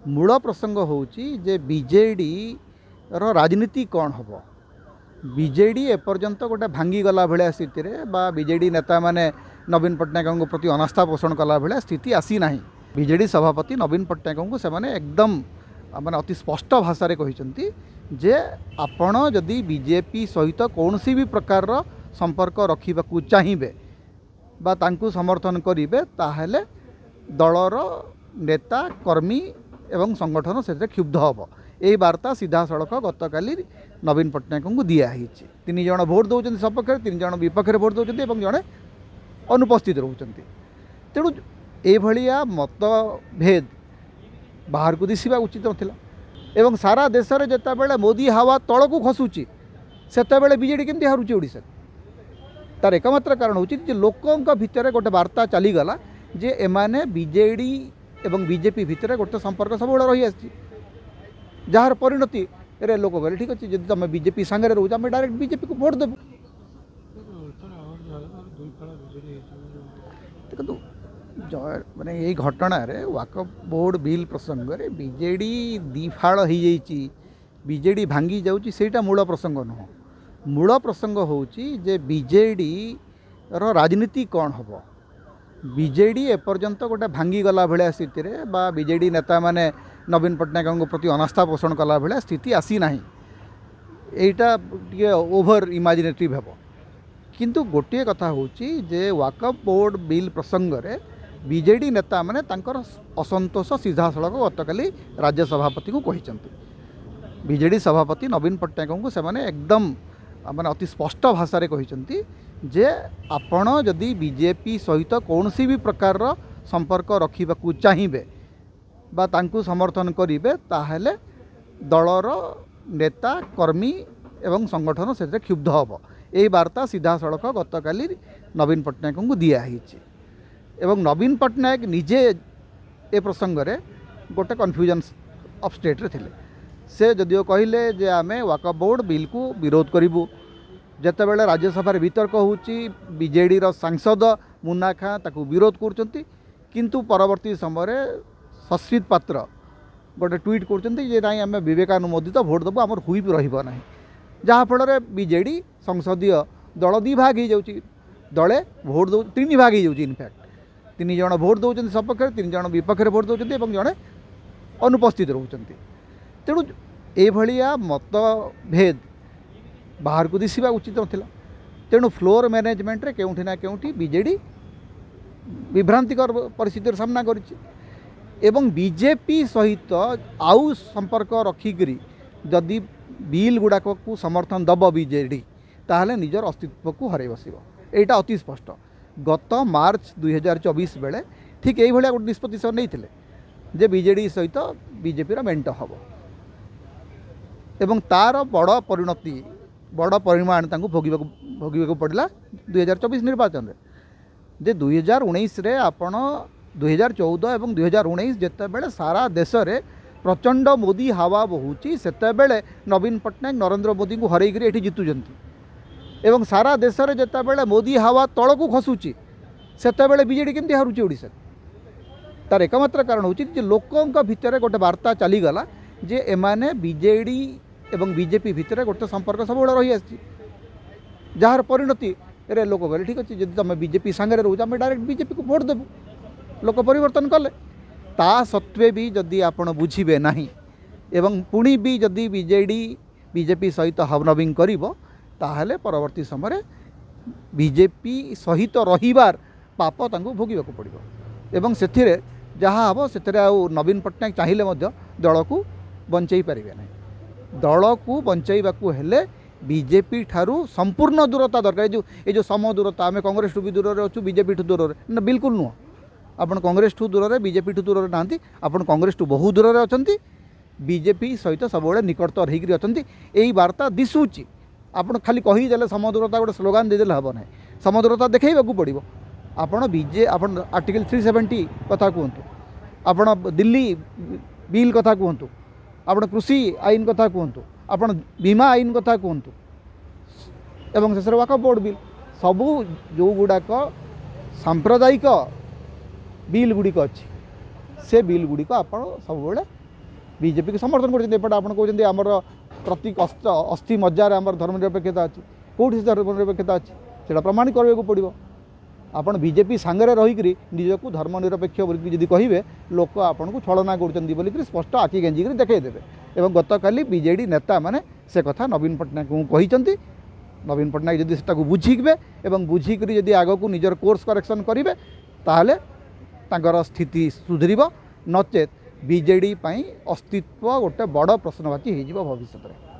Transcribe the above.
मूल प्रसंग होउची जे बीजेडी रो राजनीति कौन हम बीजेडी एपर्यंत गोटे भांगी गला भाया स्थिति बा बीजेडी नेता माने नवीन पट्टनायक प्रति अनास्था पोषण कला भाया स्थिति आसी ना। बीजेडी सभापति नवीन पट्टनायक को सेमाने एकदम माने अति स्पष्ट भाषा रे कहिसंती जे आपण जदि बीजेपी सहित कौन सी भी प्रकार संपर्क रखा चाहिए बा तांकु समर्थन करेंगे ताहले दलर नेता कर्मी एवं संगठन से क्षुब्ध हम। यही वार्ता सीधा सड़क गतकाली नवीन पट्टनायक को दिखाई। 3 जन भोट दौरान सपक्ष 3 जन विपक्ष भोट दौरान जड़े अनुपस्थित रोचंती। तेणु एभलिया मतभेद बाहर को दिशा उचित नथिला एवं सारा देश में जिते बड़े मोदी हावा तल को खसुची सेते बीजेडी केमती हारुची ओडिशा। तार एकमात्र कारण होची जे लोकों भितर गोटे वार्ता चलीगला जे एमाने बीजेडी एवं बीजेपी भितर गोटे संपर्क सब रही आसी जार परिणति रे लोक कहले ठीक अच्छे जब तुम बीजेपी सांगे रोज आम डायरेक्ट बीजेपी को भोट देव। देखो माने यही घटना रे वाकफ बोर्ड बिल प्रसंग रे बीजेडी दिफाड़ हो जाइए बीजेडी भांगी जाउची सेटा मूल प्रसंग नुह। मूल प्रसंग होउची जे बीजेडी रो राजनीति कौन हम बीजेडी एपर्यंत गोटे भांगी गला भाया स्थिति बा बीजेडी नेता माने नवीन पट्टनायक प्रति अनास्था पोषण कला भाया स्थिति आसी ना। एटा टे ओभर इमाजिनेटिव हे किंतु गोटे कथा होची जे वाकफ बोर्ड बिल प्रसंग रे बीजेडी नेता माने तांकर असंतोष सीधा सड़क गतकाली राज्य सभापति को कहिसंती। बीजेडी सभापति नवीन पट्टनायक को सेमाने एकदम माने अति स्पष्ट भाषा रे कहिसंती जे आपण जदि बीजेपी सहित कौन सी भी प्रकार संपर्क रखा चाहिए बा तांकु समर्थन करेंगे ताहले दलर नेता कर्मी एवं संगठन से क्षुब्ध हम। यही वार्ता सीधा सड़क गतकाली नवीन पट्टनायक को दिखाई। एवं नवीन पट्टनायक निजे ए प्रसंग रे गोटे कन्फ्यूजन ऑफ स्टेट रे थिले। से जदिओ कहले जे आमे वाकफ बोर्ड बिल को विरोध करिबु जेते बेले राज्यसभा वितर्क होउची बीजेडी रो सांसद मुन्ना खां ताकू विरोध करचंती किंतु परवर्ती समय सस्मित पात्र गोटे ट्वीट करचंती जे नाई आमे विवेकानुमोदित भोट देबु हमर हुई भी रहिबो नाही जहाँ फल बीजेडी संसदीय दल 2 भाग हो जाउची दले भोट दौ 3 भाग हो जाउची। इनफैक्ट 3 जन भोट दौरान सपक्ष 3 जन विपक्ष भोट दौरान जड़े अनुपस्थित रोचंती। तेणु एभलिया मतभेद बाहर को दिशा उचित नथिला। तेणु फ्लोर मैनेजमेंट रे केउठी ना केउठी बीजेडी विभ्रांतिकर परिस्थितिर सामना करिछि एवं बीजेपी सहित आउ संपर्क रखिकरी जदि बिल गुड़ाक को समर्थन दब बीजेडी ताहले निजर अस्तित्व को हरै बसिबो। एटा अति स्पष्ट। गत मार्च 2024 बेले ठीक यही भाया गोटे निष्पत्ति से नहीं जे बीजेडी सहित बीजेपी मेंट हम एवं तार बड़ परिणति बड़ परिमाण भोग पड़ा 2024 निर्वाचन रे जे 2019 रे आपण 2014 एवं 2019 जिते बेले सारा देश रे प्रचंड मोदी हावा बहुची सेते बेले नवीन पट्टनायक नरेंद्र मोदी को हरैकरी एठी जितुचंती एवं सारा देश रे जिते बेले मोदी हावा तल को खसुची सेते बेले बीजेडी केमती हारुची ओडिशा। तार एकमात्र कारण होची जे लोकों भितर गोटे वार्ता चलीगला जे एमाने बीजेडी एवं बीजेपी भितर गोटे संपर्क सब रही आसी जार परिणति रे लोक कहले ठीक अच्छे जब तुम बीजेपी सांगे रोज आम डायरेक्ट बीजेपी को भोट देव। लोक परिवर्तन कले ता सत्वे भी जदि आपण बुझिबे नाही एवं पुणी भी जदि बीजेपी सहित हावनबिंग करिवो ताहले परवर्ती समय बीजेपी सहित रहिबार पाप तांको भोगिबाको पड़िबो एवं सेथिरे जहाँ हम से नवीन पट्टनायक चाहिए दल को बंचई पारे ना। दल को बंचैवा हेले बीजेपी ठारू संपूर्ण दूरता दरकार। जो सम दूरता आम कांग्रेस ठू भी दूर अच्छु बीजेपी ठू दूर ना बिल्कुल नुह। आपन कांग्रेस ठू दूर बीजेपी ठू दूर ना आपन कांग्रेस ठू बहुत दूर अच्छा बीजेपी सहित सब निकटतर होकर अच्छा यही वार्ता दिशुची। आपन खाली कहीदेले समदूरता गोटे स्लोगान देदेले हम ना समदूरता देखा पड़ो। आपण आपण आर्टिकल 370 कथा कहतु आपण दिल्ली बिल कथा कहतु आपण कृषि आईन कथा कहतु आपण बीमा आईन कथा कहतु एवं शेष वाकफ बोर्ड बिल सबू जो गुड़ाक सांप्रदायिक बिल गुड़िक अच्छी से बिल गुड़िक आप सब बीजेपी को समर्थन करपटे आप कहते आमर प्रतीक अस्थि मज्जार आम धर्मनिरपेक्षता अच्छी कौटी से धर्मनिरपेक्षता अच्छी से प्रमाणित करने को पड़ो आपड़ बीजेपी सांगे रहीकि निजक धर्मनिरपेक्ष बोली कहे लोक आपन को छलना कर स्पष्ट आखि गेंजिक देखईदेवे और गतकाली बीजेडी नेता मैंने से कथा नवीन पट्टनायक को कहते नवीन पट्टनायक जदि से बुझिबे और बुझिक जदि आग को निजर कोर्स करेक्शन करेंगे ताहले तांकर स्थिति सुधरिब नचेत बीजेडी अस्तित्व गोटे बड़ प्रश्नवाची हो भविष्य में।